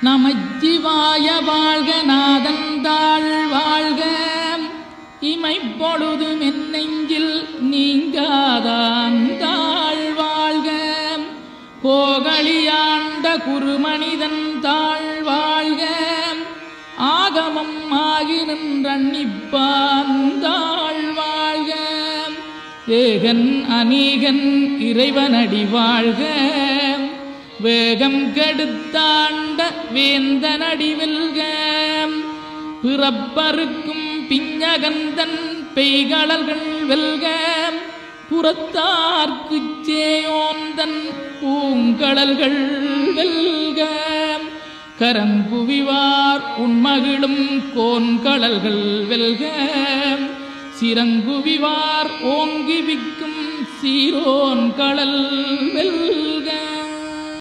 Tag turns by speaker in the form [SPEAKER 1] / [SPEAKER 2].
[SPEAKER 1] நமச்சிவாய வாழ்க நாதந்தாள் வாழ்க இமைப்பொழுதும் என் நெஞ்சில் நீங்காதாந்தாள் வாழ்க கோகலியாண்ட குருமனிதன் தாழ் வாழ்க ஆகமம் ஆகி நின்றன்னிப்பாந்தாள் வாழ்க ஏகன் அநீகன் இறைவனடி வாழ்க வேகம் கெடுத்தாண்ட வேந்தனடி வெல்க பிறப்பருக்கும் பிஞ்சகந்தன் பெய்களல்கள் வெல்க புறத்தார்க்குச் சேயோந்தன் பூங்கடல்கள் வெல்க கரங்குவிவார் உண்மகிழும் கோன்கடல்கள் வெல்க சிறங்குவிவார் ஓங்கி விக்கும் சீரோன் கடல் வெல்க.